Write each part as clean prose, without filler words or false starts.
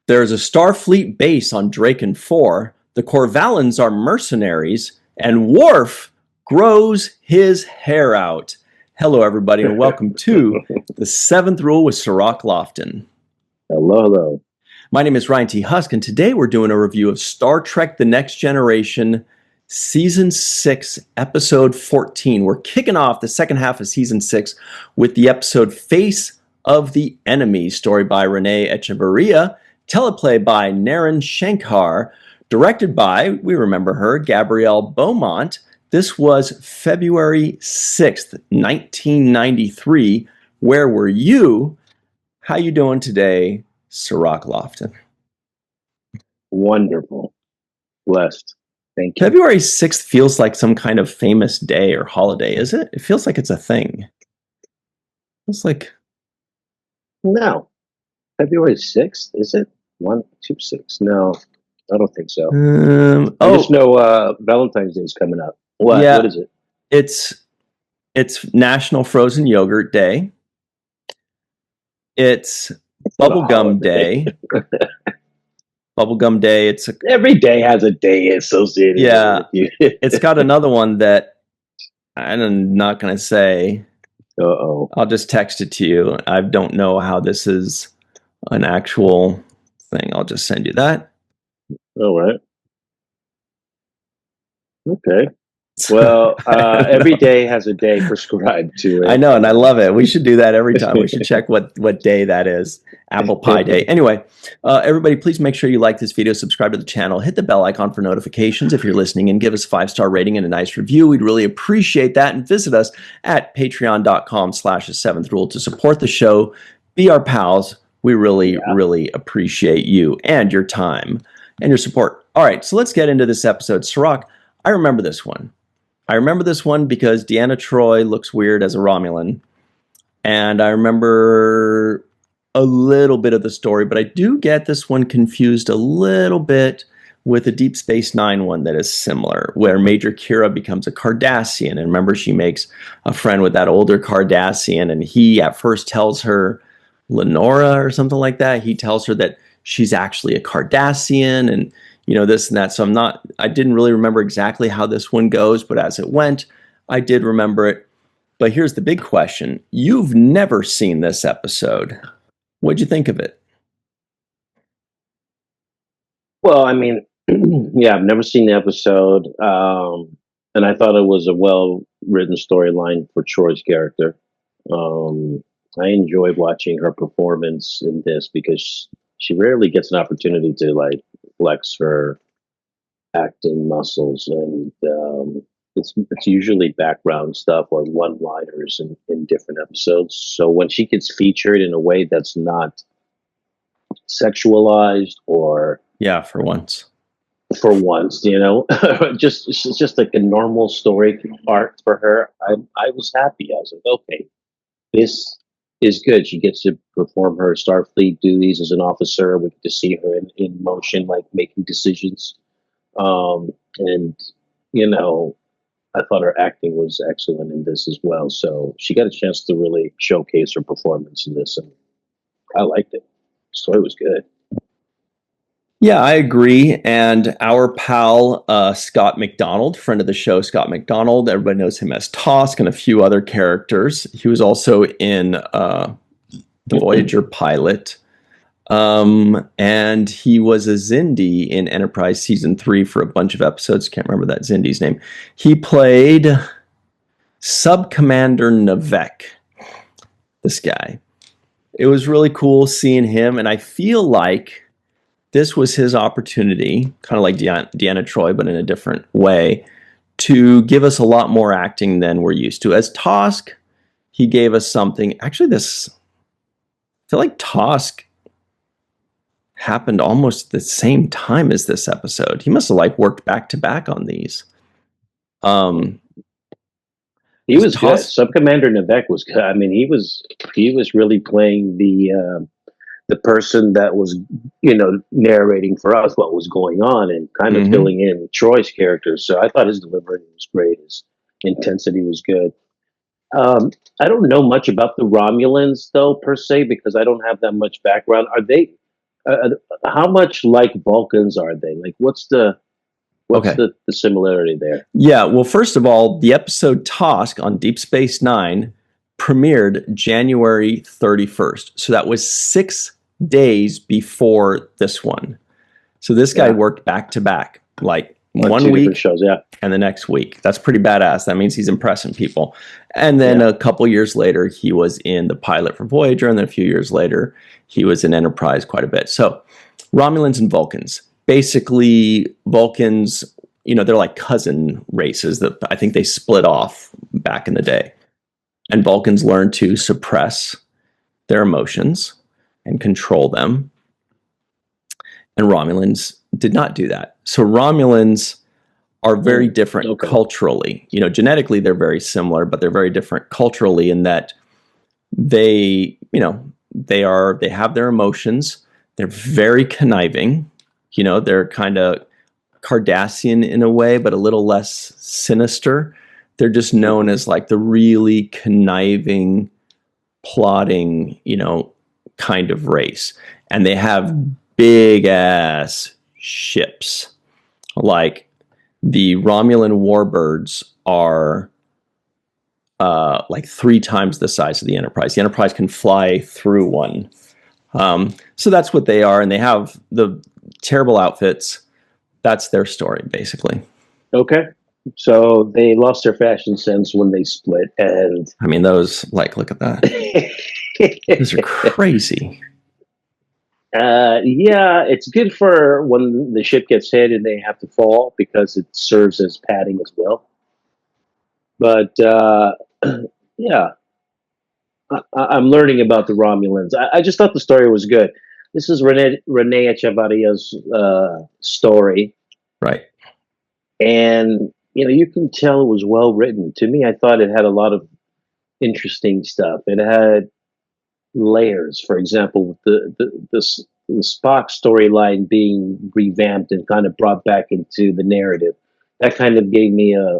There's a Starfleet base on Draken 4. The Corvallans are mercenaries, and Worf grows his hair out. Hello, everybody, and welcome to the Seventh Rule with Sirach Lofton. Hello. My name is Ryan T. Husk, and today we're doing a review of Star Trek The Next Generation, Season 6, Episode 14. We're kicking off the second half of Season 6 with the episode Face of the Enemy, story by Renee Echevarria, teleplay by Naren Shankar, directed by, we remember her, Gabrielle Beaumont. This was February 6th, 1993. Where were you? How you doing today, Sirach Lofton? Wonderful. Blessed. Thank you. February 6th feels like some kind of famous day or holiday, is it? It feels like it's a thing. It's like... No. February 6th, is it? 126? No, I don't think so. I just know Valentine's Day is coming up. What? Yeah, what is it? It's National Frozen Yogurt Day. It's Bubblegum Day. Bubblegum Day. Every day has a day associated with you. It's got another one that I'm not going to say. Uh-oh. I'll just text it to you. I don't know how this is an actual thing. I'll just send you that. All right. Okay. Well, every day has a day prescribed to it. I know, and I love it. We should do that every time. We should check what day that is. Apple Pie Day. Anyway, everybody, please make sure you like this video, subscribe to the channel, hit the bell icon for notifications if you're listening, and give us a 5-star rating and a nice review. We'd really appreciate that. And visit us at patreon.com/the7th-rule to support the show. Be our pals. We really appreciate you and your time and your support. All right, so let's get into this episode. Sirach, I remember this one. I remember this one because Deanna Troi looks weird as a Romulan. And I remember a little bit of the story, but I do get this one confused a little bit with a Deep Space Nine one that is similar, where Major Kira becomes a Cardassian. And remember, she makes a friend with that older Cardassian, and he at first tells her, Lenora or something like that, he tells her that she's actually a Cardassian, and this and that. So I didn't really remember exactly how this one goes, but as it went, I did remember it. But here's the big question. You've never seen this episode. What'd you think of it? Well, I mean, yeah, I've never seen the episode. And I thought it was a well-written storyline for Troy's character. I enjoyed watching her performance in this because she rarely gets an opportunity to flex her acting muscles, and it's usually background stuff or one-liners in different episodes. So when she gets featured in a way that's not sexualized or for once, it's just like a normal story arc for her. I was happy. I was like, okay, this is good. She gets to perform her Starfleet duties as an officer. We get to see her in motion, making decisions. And I thought her acting was excellent in this as well. So she got a chance to really showcase her performance in this, and I liked it. The story was good. Yeah, I agree. And our pal, Scott McDonald, friend of the show, Scott McDonald, everybody knows him as Tosk and a few other characters. He was also in the Voyager pilot. And he was a Xindi in Enterprise Season 3 for a bunch of episodes. Can't remember that Xindi's name. He played Sub-Commander Navek, this guy. It was really cool seeing him, and I feel like this was his opportunity, kind of like Deanna Troi, but in a different way, to give us a lot more acting than we're used to. As Tosk, he gave us something. Actually, I feel like Tosk happened almost the same time as this episode. He must have worked back to back on these. He was good. Sub-Commander Navek was good. I mean, he was really playing the person that was, narrating for us what was going on and kind of filling in Troy's character. So I thought his delivery was great. His intensity was good. I don't know much about the Romulans though, per se, because I don't have that much background. How much like Vulcans are they? Like, what's Okay. the similarity there? Yeah, well, first of all, the episode Tosk on Deep Space Nine premiered January 31st. So that was 6 days before this one. So this guy Yeah, worked back to back, like on one two different week shows. Yeah, and the next week. That's pretty badass. That means he's impressing people. And then yeah. a couple years later, he was in the pilot for Voyager. And then a few years later, he was in Enterprise quite a bit. So Romulans and Vulcans. Basically, Vulcans, they're like cousin races that I think they split off back in the day. And Vulcans learned to suppress their emotions and control them. And Romulans did not do that. So Romulans are very different Okay. culturally. Genetically they're very similar, but they're very different culturally in that they have their emotions. They're very conniving. They're kind of Cardassian in a way, but a little less sinister. They're just known as like the really conniving, plotting, kind of race. And they have big ass ships. Like the Romulan warbirds are like 3 times the size of the Enterprise. The Enterprise can fly through one. So that's what they are. And they have the terrible outfits. That's their story, basically. Okay. So they lost their fashion sense when they split, and I mean, those, like, look at that. Those are crazy. yeah, it's good for when the ship gets hit and they have to fall because it serves as padding as well. But yeah, I'm learning about the Romulans. I just thought the story was good. This is Rene Echevarria's story, Right. and you can tell it was well written. To me, I thought it had a lot of interesting stuff. It had layers. For example, with the Spock storyline being revamped and kind of brought back into the narrative, that kind of gave me a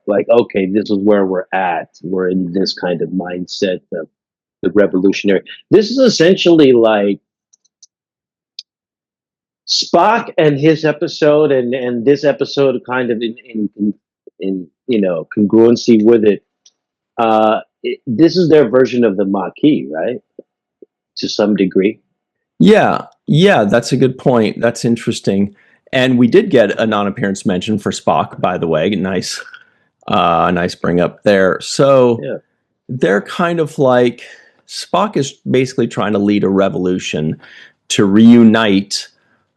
like, okay, this is where we're at. We're in this kind of mindset of the revolutionary. This is essentially like Spock and his episode, and this episode kind of in congruency with it. This is their version of the Maquis, right? To some degree. Yeah, that's a good point. That's interesting. And we did get a non-appearance mention for Spock, by the way. Nice bring up there. So Yeah. they're kind of like Spock is basically trying to lead a revolution to reunite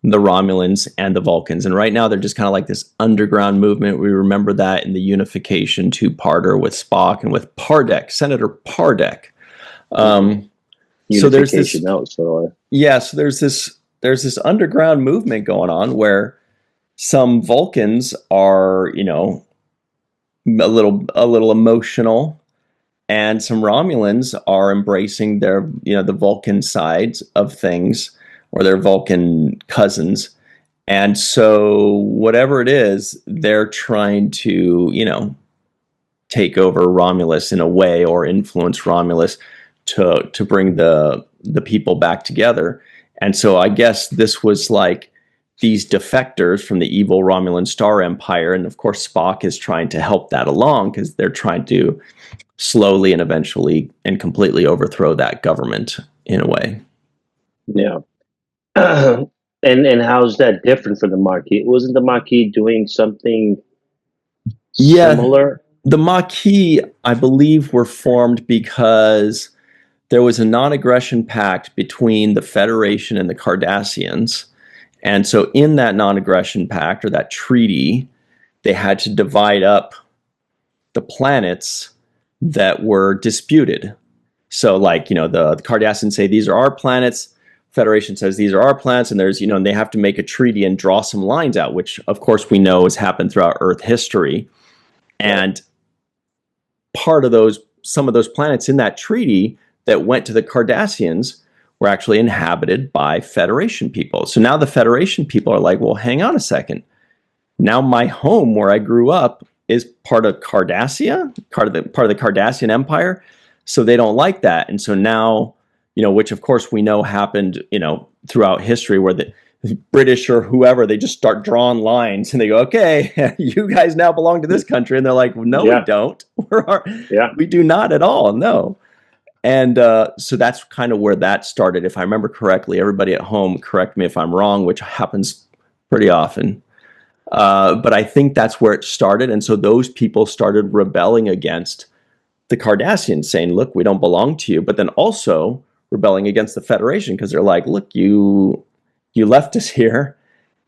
the Romulans and the Vulcans. And right now they're just kind of like this underground movement. We remember that in the Unification two-parter with Spock and with Pardek, Senator Pardek. So there's this, so there's this underground movement going on where some Vulcans are, a little emotional, and some Romulans are embracing their, the Vulcan sides of things, or their Vulcan cousins. And so whatever it is, they're trying to, take over Romulus in a way, or influence Romulus to bring the people back together. And so I guess this was like these defectors from the evil Romulan Star Empire. And of course, Spock is trying to help that along because they're trying to slowly and eventually and completely overthrow that government in a way. Yeah. And how's that different from the Maquis? Wasn't the Maquis doing something similar? The Maquis, I believe, were formed because there was a non-aggression pact between the Federation and the Cardassians. And so in that non-aggression pact, or that treaty, they had to divide up the planets that were disputed. So like, the Cardassians say, these are our planets. Federation says, these are our planets. And there's, and they have to make a treaty and draw some lines out, which of course we know has happened throughout Earth history. And part of some of those planets in that treaty that went to the Cardassians were actually inhabited by Federation people. So now the Federation people are like, well, hang on a second. Now my home where I grew up is part of Cardassia, part of the Cardassian Empire. So they don't like that. And so now, which of course we know happened, throughout history, where the British or whoever, they just start drawing lines and they go, okay, you guys now belong to this country. And they're like, no, we Yeah, don't. yeah, We do not at all. No. And so that's kind of where that started. If I remember correctly, everybody at home, correct me if I'm wrong, which happens pretty often. But I think that's where it started. And so those people started rebelling against the Cardassians, saying, look, we don't belong to you. But then also rebelling against the Federation, because they're like, look, you left us here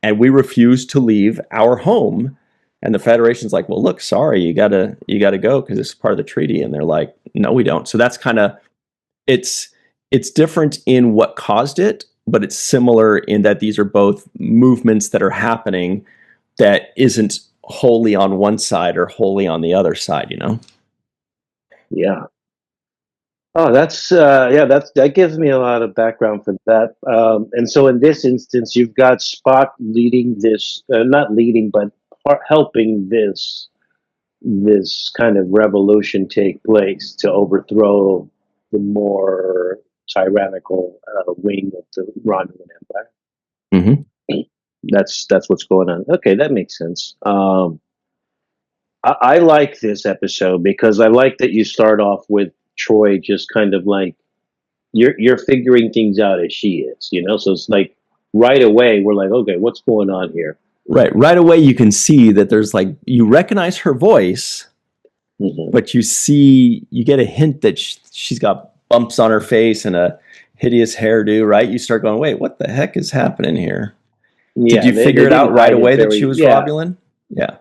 and we refuse to leave our home. And the Federation's like, well, look, sorry, you gotta go because it's part of the treaty. And they're like, no, we don't. So that's kind of, it's different in what caused it, but it's similar in that these are both movements that are happening that isn't wholly on one side or wholly on the other side, yeah. Oh, that gives me a lot of background for that. And so in this instance, you've got Spock leading this, not leading, but helping this kind of revolution take place to overthrow the more tyrannical wing of the Romulan Empire. Mm-hmm. That's what's going on. Okay, that makes sense. I like this episode because I like that you start off with Troi just kind of like you're figuring things out as she is, So it's like right away we're like, okay, what's going on here? Right away you can see that there's like, you recognize her voice, but you get a hint that she's got bumps on her face and a hideous hairdo, right? You start going, wait, what the heck is happening here? Yeah, did you figure it out right away that she was yeah. Romulan? Yeah.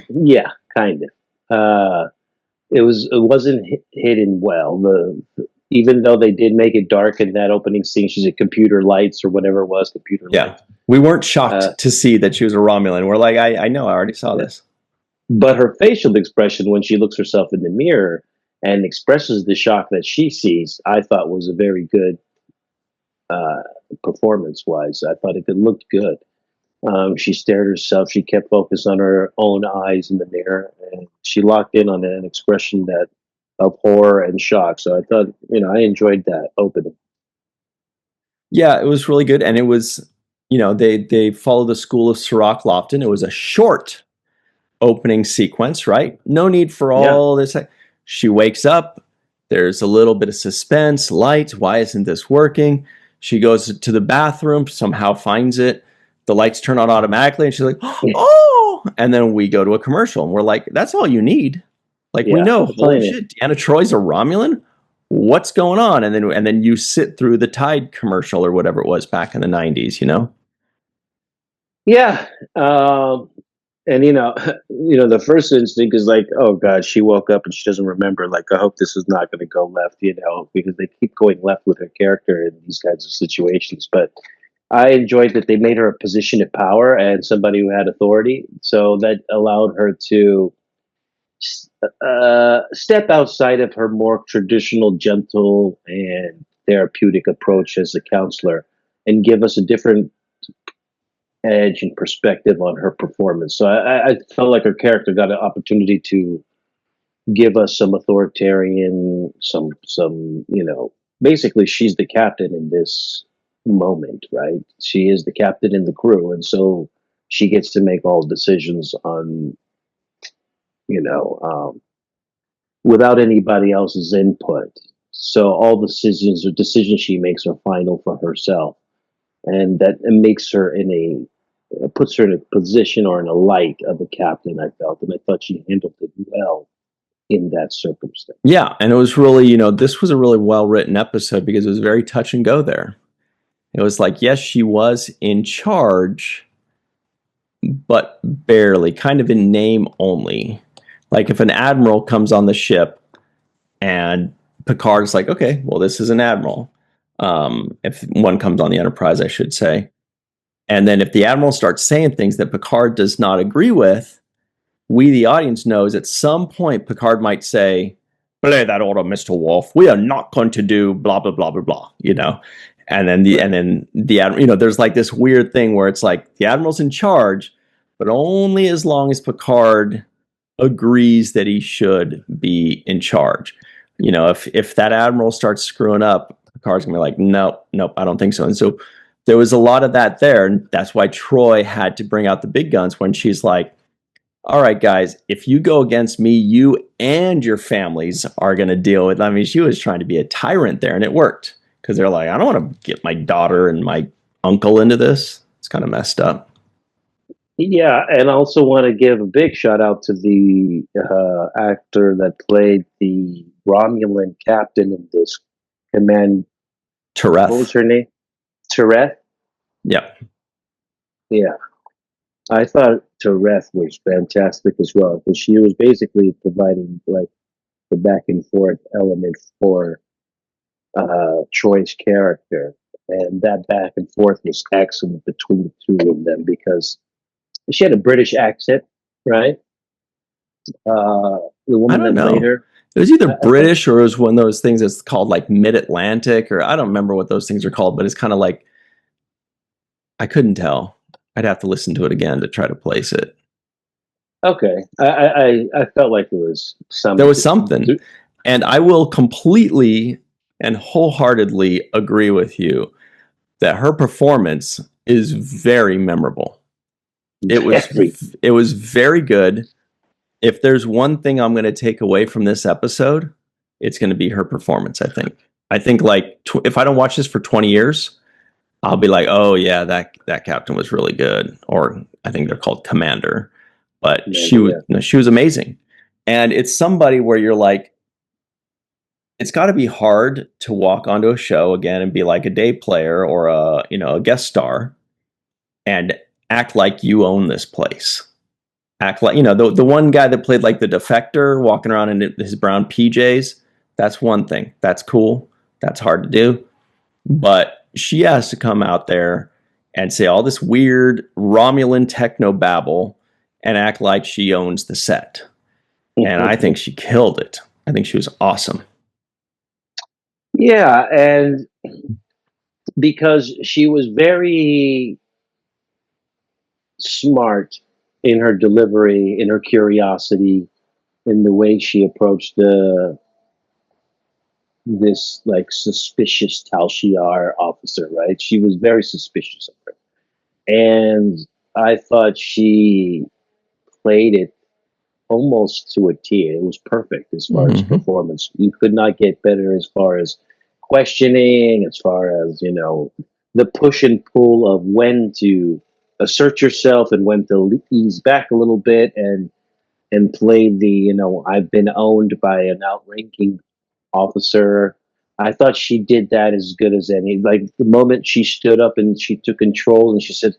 Yeah, kind of. It wasn't hidden well. Even though they did make it dark in that opening scene, she's at computer lights or whatever it was, computer lights. We weren't shocked to see that she was a Romulan. We're like, I know, I already saw this. But her facial expression when she looks herself in the mirror and expresses the shock that she sees, I thought was a very good performance-wise. I thought it looked good. She stared herself. She kept focused on her own eyes in the mirror, and she locked in on an expression of horror and shock. So I thought, I enjoyed that opening. Yeah, it was really good, and it was, they followed the school of Sirach Lofton. It was a short opening sequence, right? No need for all this. She wakes up. There's a little bit of suspense, lights. Why isn't this working? She goes to the bathroom, somehow finds it. The lights turn on automatically, and she's like, oh! And then we go to a commercial, and we're like, that's all you need. Like, we know, holy shit, Deanna Troi's a Romulan? What's going on? And then you sit through the Tide commercial or whatever it was back in the 90s, Yeah. And the first instinct is like, oh God, she woke up and she doesn't remember. Like, I hope this is not going to go left, because they keep going left with her character in these kinds of situations. But I enjoyed that they made her a position of power and somebody who had authority. So that allowed her to step outside of her more traditional, gentle, and therapeutic approach as a counselor and give us a different edge and perspective on her performance. So I felt like her character got an opportunity to give us some authoritarian, some basically she's the captain in this moment, right? She is the captain in the crew, and so she gets to make all decisions on, without anybody else's input. So all decisions she makes are final for herself, and that makes her puts her in a position or in a light of a captain. I felt, and I thought she handled it well in that circumstance. Yeah, and it was really, this was a really well written episode because it was very touch and go there. It was like, yes, she was in charge, but barely, kind of in name only. Like if an admiral comes on the ship and Picard's like, okay, well, this is an admiral. If one comes on the Enterprise, I should say. And then if the admiral starts saying things that Picard does not agree with, we, the audience, knows at some point Picard might say, play that order, Mr. Worf. We are not going to do blah, blah, blah, blah, blah, And then the admiral, there's like this weird thing where it's like the admiral's in charge, but only as long as Picard agrees that he should be in charge. You know, if that admiral starts screwing up, Picard's gonna be like, nope, nope, I don't think so. And so there was a lot of that there, and that's why Troi had to bring out the big guns when she's like, all right, guys, if you go against me, you and your families are going to deal with. I mean, she was trying to be a tyrant there, and it worked because they're like, I don't want to get my daughter and my uncle into this. It's kind of messed up. Yeah, and I also want to give a big shout out to the actor that played the Romulan captain in this command. What was Tereth. her name? Tereth? Yeah. Yeah. I thought Tereth was fantastic as well because she was basically providing like the back and forth element for Troy's character, and that back and forth was excellent between the two of them because she had a British accent, right? The I woman don't that played know. her, It was either I think, British or it was one of those things that's called like Mid-Atlantic, or I don't remember what those things are called, but it's kind of like, I couldn't tell. I'd have to listen to it again to try to place it. okay. I felt like it was There some. was something. And I will completely and wholeheartedly agree with you that her performance is very memorable. Very, It was very good. If there's one thing I'm going to take away from this episode, it's going to be her performance, I think. I think like if I don't watch this for 20 years, I'll be like, "Oh yeah, that captain was really good." Or I think they're called commander. But yeah. she was amazing. And it's somebody where you're like, it's got to be hard to walk onto a show again and be like a day player or a guest star and act like you own this place. Act like the one guy that played like the defector walking around in his brown PJs. That's one thing. That's cool. That's hard to do. But she has to come out there and say all this weird Romulan techno babble and act like she owns the set. And I think she killed it. I think she was awesome. Yeah, and because she was very smart in her delivery, in her curiosity, in the way she approached this like suspicious Tal Shiar officer, right? She was very suspicious of her. And I thought she played it almost to a T. It was perfect as far as performance. You could not get better as far as questioning, as far as, the push and pull of when to assert yourself and when to ease back a little bit and play the, I've been owned by an outranking officer. I thought she did that as good as any. Like the moment she stood up and she took control and she said,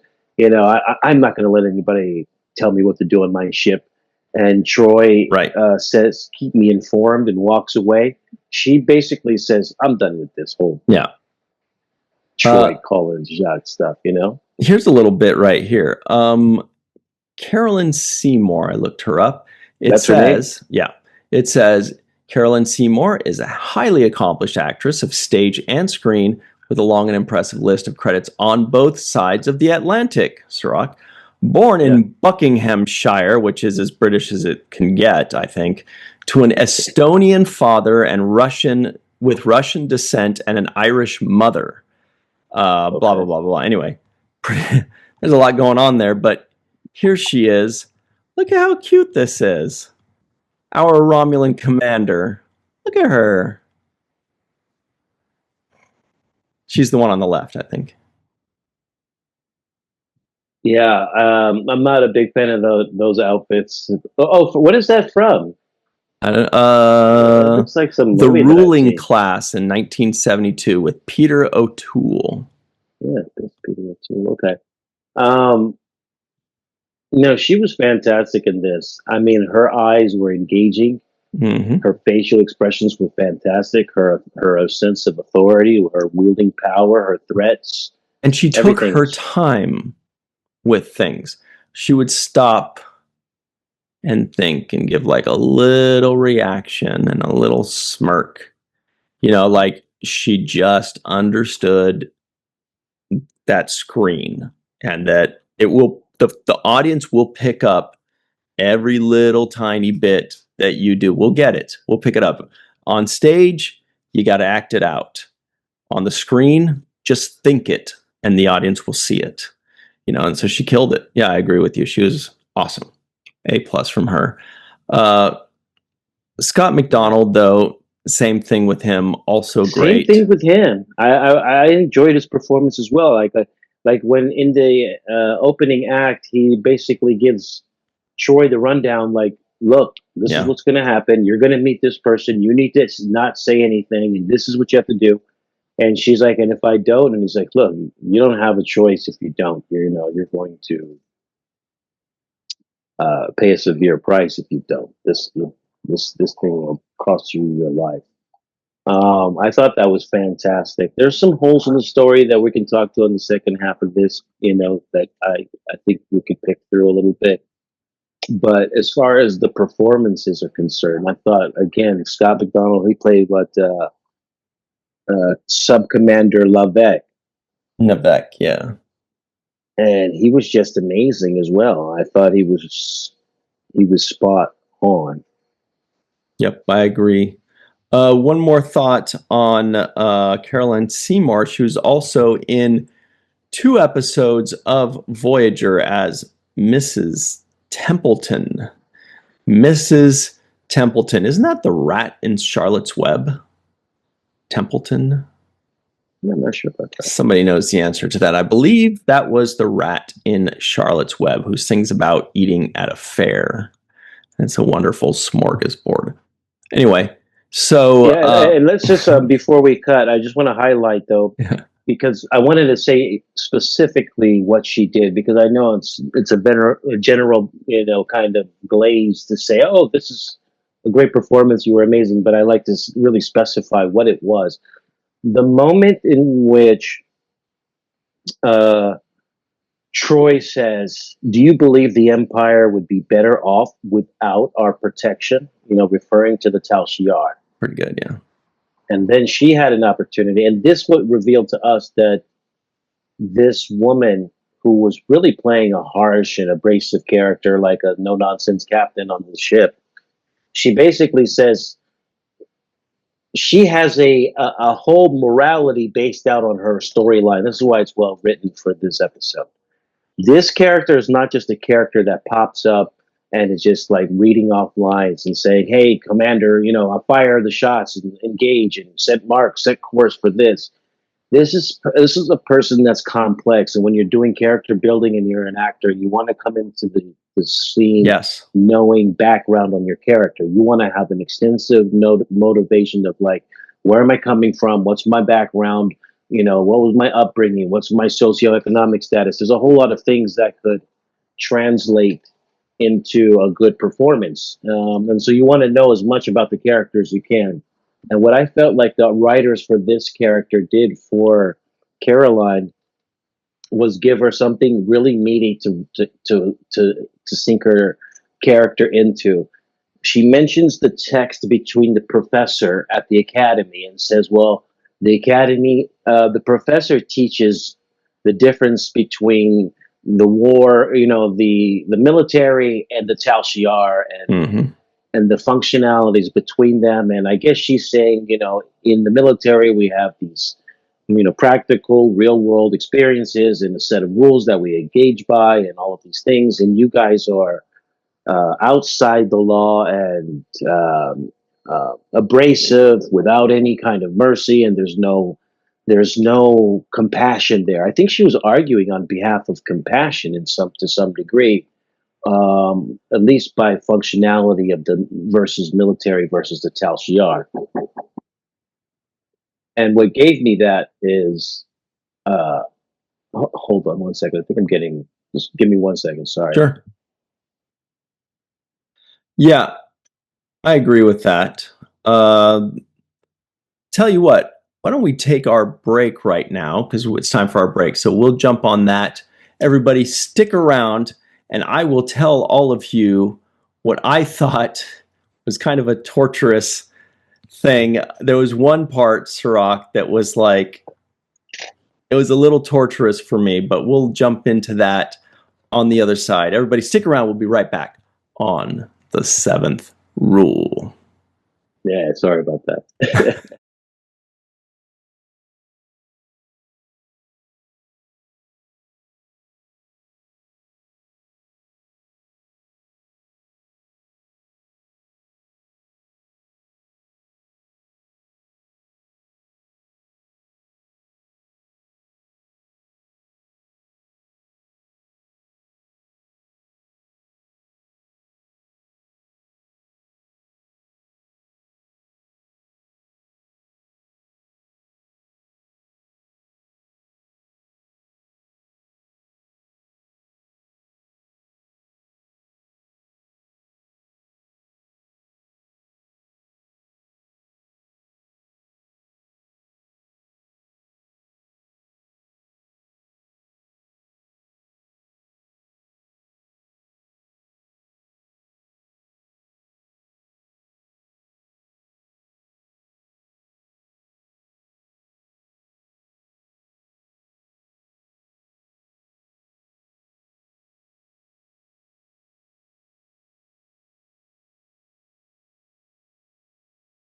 I'm not going to let anybody tell me what to do on my ship. And Troy Right. says, keep me informed and walks away. She basically says, I'm done with this whole Troy Collins Jacques stuff, Here's a little bit right here. Carolyn Seymour, I looked her up. That's her name? It says Carolyn Seymour is a highly accomplished actress of stage and screen with a long and impressive list of credits on both sides of the Atlantic. Sirach, born in Buckinghamshire, which is as British as it can get, I think, to an Estonian father and Russian descent and an Irish mother. Blah blah blah blah. Anyway, there's a lot going on there, but here she is. Look at how cute this is. Our Romulan commander. Look at her. She's the one on the left, I think. Yeah, I'm not a big fan of those outfits. What is that from? It looks like some The movie Ruling Class in 1972 with Peter O'Toole. Yeah, that's Peter O'Toole. Okay. No, she was fantastic in this. I mean, her eyes were engaging. Her facial expressions were fantastic. Her sense of authority, her wielding power, her threats. And she took her time with things. She would stop and think and give like a little reaction and a little smirk. Like she just understood that screen and that the audience will pick up every little tiny bit that you do. We'll get it. We'll pick it up. On stage, you got to act it out. On the screen, just think it, and the audience will see it. And so she killed it. Yeah, I agree with you. She was awesome. A+ from her. Scott McDonald, though, same thing with him. Also great. Same thing with him. I enjoyed his performance as well. Like when in the opening act, he basically gives Troi the rundown. Like, look, this is what's going to happen. You're going to meet this person. You need to not say anything, and this is what you have to do. And she's like, and if I don't, and he's like, look, you don't have a choice if you don't. You're going to pay a severe price if you don't. This thing will cost you your life. I thought that was fantastic. There's some holes in the story that we can talk to in the second half of this, that I think we could pick through a little bit. But as far as the performances are concerned, I thought, again, Scott McDonald, he played Sub Commander Lavec. Navek, yeah. And he was just amazing as well. I thought he was spot on. Yep, I agree. One more thought on Caroline Seymour. She was also in 2 episodes of Voyager as Mrs. Templeton. Mrs. Templeton. Isn't that the rat in Charlotte's Web? Templeton? I'm not sure about that. Somebody knows the answer to that. I believe that was the rat in Charlotte's Web who sings about eating at a fair. It's a wonderful smorgasbord. Anyway, so... and let's just, before we cut, I just want to highlight, though, because I wanted to say specifically what she did, because I know it's a general, kind of glaze to say, oh, this is a great performance, you were amazing, but I like to really specify what it was. The moment in which Troi says, do you believe the Empire would be better off without our protection? Referring to the Tal Shiar. Pretty good, yeah. And then she had an opportunity, and this what revealed to us that this woman, who was really playing a harsh and abrasive character, like a no-nonsense captain on the ship, she basically says she has a whole morality based out on her storyline. This is why it's well written for this episode. This character is not just a character that pops up and is just like reading off lines and saying, hey, Commander, I'll fire the shots and engage and set course for this. This is a person that's complex. And when you're doing character building and you're an actor, you want to come into the scene knowing background on your character. You want to have an extensive motivation of like, where am I coming from? What's my background? What was my upbringing? What's my socioeconomic status? There's a whole lot of things that could translate into a good performance. And so you want to know as much about the character as you can. And what I felt like the writers for this character did for Caroline was give her something really meaty to sink her character into. She mentions the text between the professor at the academy and says, well, the academy, the professor teaches the difference between the war, the military and the Tal Shiar and the functionalities between them. And I guess she's saying, in the military, we have these, practical real world experiences and a set of rules that we engage by and all of these things. And you guys are outside the law and abrasive without any kind of mercy. And there's no compassion there. I think she was arguing on behalf of compassion to some degree, at least by functionality of the military versus the Tal Shiar. And what gave me that is, hold on one second. I think just give me 1 second. Sorry. Sure. Yeah, I agree with that. Tell you what, why don't we take our break right now? Because it's time for our break. So we'll jump on that. Everybody stick around and I will tell all of you what I thought was kind of a torturous thing. There was one part, Sirach, that was like, it was a little torturous for me, but we'll jump into that on the other side. Everybody stick around. We'll be right back on the 7th Rule. Yeah, sorry about that.